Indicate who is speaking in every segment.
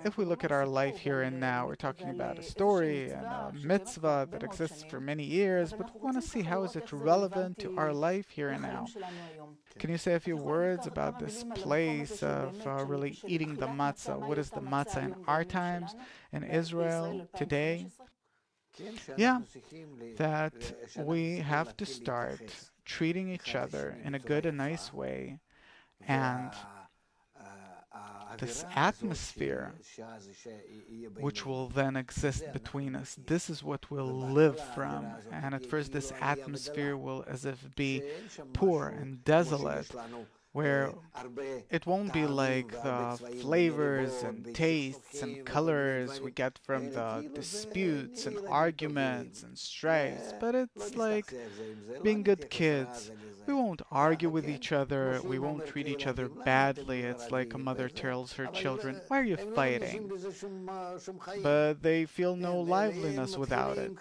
Speaker 1: If we look at our life here and now, we're talking about a story and a mitzvah that exists for many years, but we want to see how is it relevant to our life here and now. Can you say a few words about this place of really eating the matzah? What is the matzah in our times, in Israel, today? Yeah, that we have to start treating each other in a good and nice way, and this atmosphere which will then exist between us, this is what we'll live from. And at first this atmosphere will as if be poor and desolate, where it won't be like the flavors and tastes and colors we get from the disputes and arguments and strifes, but it's like being good kids. We won't argue with each other, we won't treat each other badly. It's like a mother tells her children, "Why are you fighting?" But they feel no liveliness without it.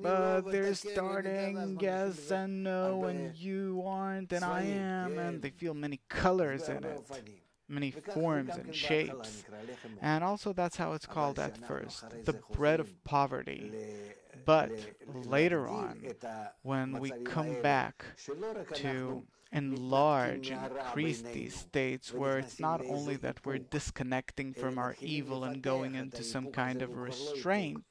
Speaker 1: But they're starting yes and no, and you aren't and I am, and they feel many colors in it, many forms and shapes. And also that's how it's called at first, the bread of poverty. But later on, when we come back to enlarge and increase these states where it's not only that we're disconnecting from our evil and going into some kind of restraint,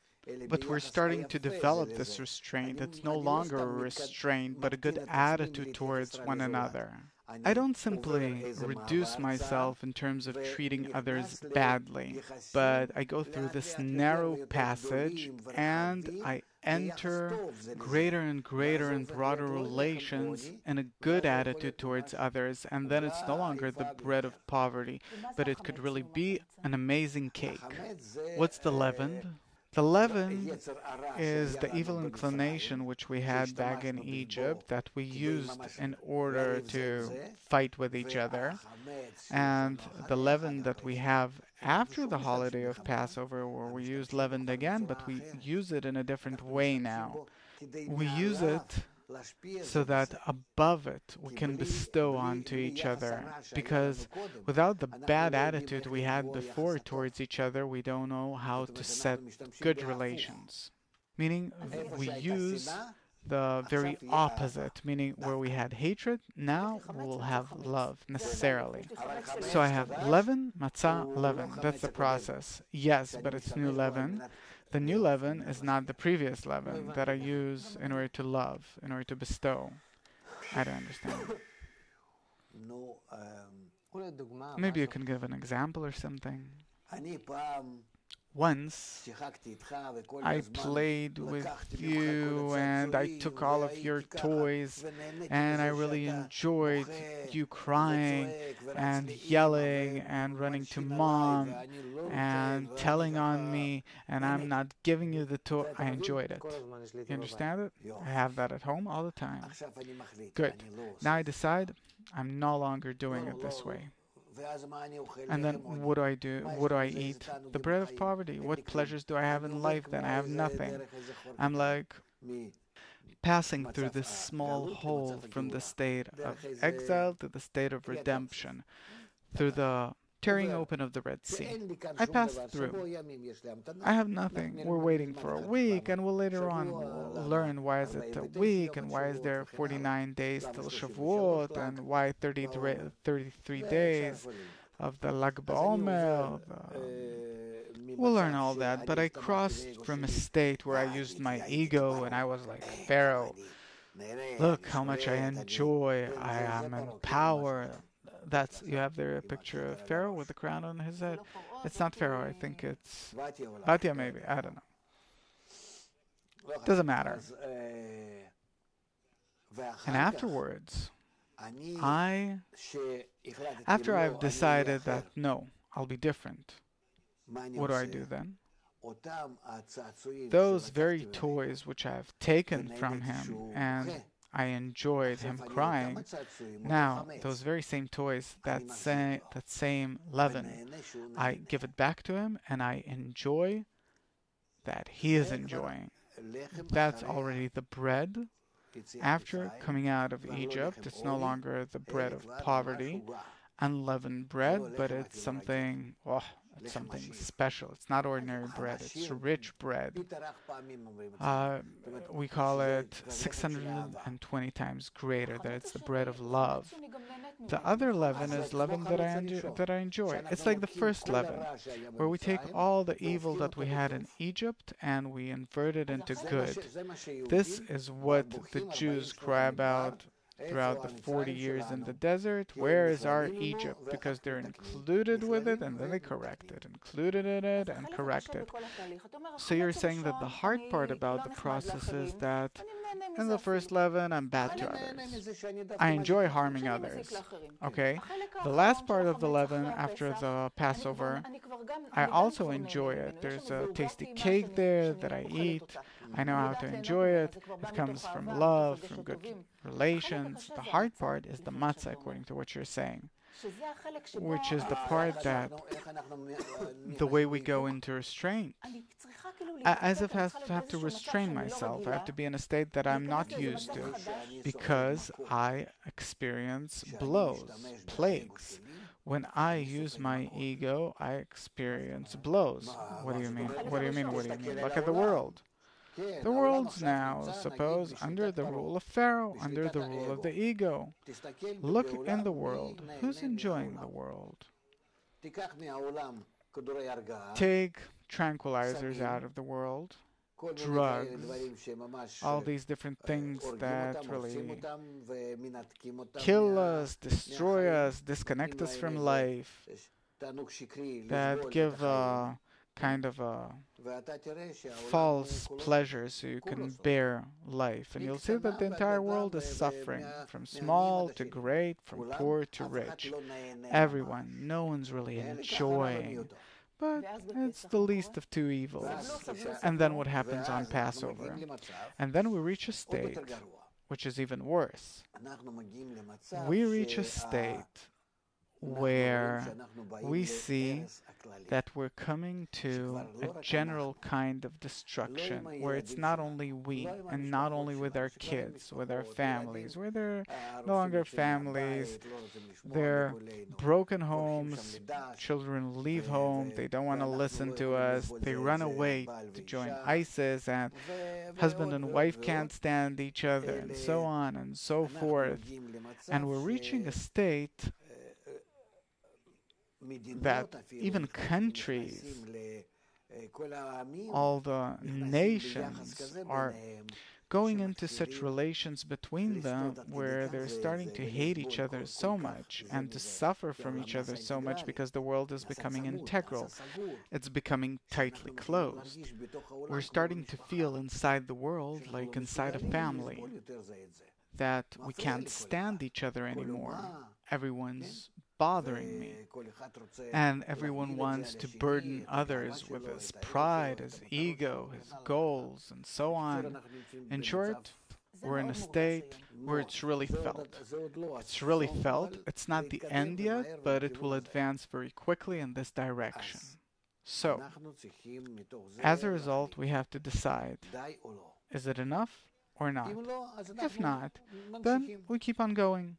Speaker 1: but we're starting to develop this restraint. It's no longer a restraint, but a good attitude towards one another. I don't simply reduce myself in terms of treating others badly, but I go through this narrow passage and I enter greater and greater and broader relations and a good attitude towards others, and then it's no longer the bread of poverty, but it could really be an amazing cake. What's the leaven? The leaven is the evil inclination which we had back in Egypt that we used in order to fight with each other. And the leaven that we have after the holiday of Passover, where we use leaven again, but we use it in a different way now. We use it so that above it we can bestow onto each other. Because without the bad attitude we had before towards each other, we don't know how to set good relations. Meaning we use the very opposite, meaning where we had hatred, now we'll have love necessarily. So I have leaven, matzah, leaven. That's the process. Yes, but it's new leaven. The new leaven is not the previous leaven that I use in order to love, in order to bestow. I don't understand. Maybe you can give an example or something. Once I played with you and I took all of your toys and I really enjoyed you crying and yelling and running to mom and telling on me, and I'm not giving you the toy. I enjoyed it. You understand it? I have that at home all the time. Good. Now I decide I'm no longer doing it this way. And then what do I do? What do I eat? The bread of poverty. What pleasures do I have in life then? I have nothing. I'm like passing through this small hole from the state of exile to the state of redemption, through the tearing open of the Red Sea. I passed through. I have nothing. We're waiting for a week, and we'll later on learn why is it a week, and why is there 49 days till Shavuot, and why 33 days of the Lag BaOmer. We'll learn all that, but I crossed from a state where I used my ego, and I was like Pharaoh. Look how much I enjoy. I am in power. That's, you have there a picture of Pharaoh with the crown on his head. It's not Pharaoh, I think it's Batya maybe, I don't know. Doesn't matter. And afterwards, after I've decided that no, I'll be different, what do I do then? Those very toys which I have taken from him and I enjoyed him crying. Now, those very same toys, that same leaven, I give it back to him and I enjoy that he is enjoying. That's already the bread. After coming out of Egypt, it's no longer the bread of poverty. unleavened bread, but it's something, oh, it's something special. It's not ordinary bread, it's rich bread. Uh, we call it 620 times greater, that it's the bread of love. The other leaven is leaven that I enjoy. It's like the first leaven, where we take all the evil that we had in Egypt and we invert it into good. This is what the Jews cry about throughout the 40 years in the desert. Where is our Egypt? Because they're included with it and then they correct it, included in it and correct it. So you're saying that the hard part about the process is that in the first leaven, I'm bad to others. I enjoy harming others. Okay? The last part of the leaven after the Passover, I also enjoy it. There's a tasty cake there that I eat. I know how to enjoy it. It comes from love, from good relations. The hard part is the matzah, according to what you're saying, which is the part that the way we go into restraint. As if I have to restrain myself. I have to be in a state that I'm not used to because I experience blows, plagues. When I use my ego, I experience blows. What do you mean? What do you mean? What do you mean? Look at the world. The world's now, suppose, under the rule of Pharaoh, under the rule of the ego. Look in the world. Who's enjoying the world? Take tranquilizers out of the world, drugs, all these different things that really kill us, destroy us, disconnect us from life, that give a kind of a false pleasure so you can bear life. And you'll see that the entire world is suffering, from small to great, from poor to rich. Everyone, no one's really enjoying. But it's the least of two evils. And then what happens on Passover? And then we reach a state which is even worse. We reach a state where we see that we're coming to a general kind of destruction, where it's not only we, and not only with our kids, with our families, where they're no longer families, they're broken homes, children leave home, they don't want to listen to us, they run away to join ISIS, and husband and wife can't stand each other, and so on and so forth. And we're reaching a state that even countries, all the nations are going into such relations between them where they're starting to hate each other so much and to suffer from each other so much because the world is becoming integral. It's becoming tightly closed. We're starting to feel inside the world like inside a family, that we can't stand each other anymore. Everyone's bothering me, and everyone wants to burden others with his pride, his ego, his goals, and so on. In short, we're in a state where it's really felt. It's really felt. It's not the end yet, but it will advance very quickly in this direction. So, as a result, we have to decide, is it enough or not? If not, then we keep on going.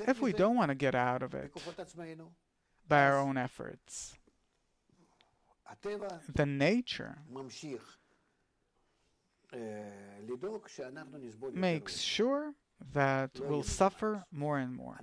Speaker 1: If we don't want to get out of it by our own efforts, the nature makes sure that we'll suffer more and more.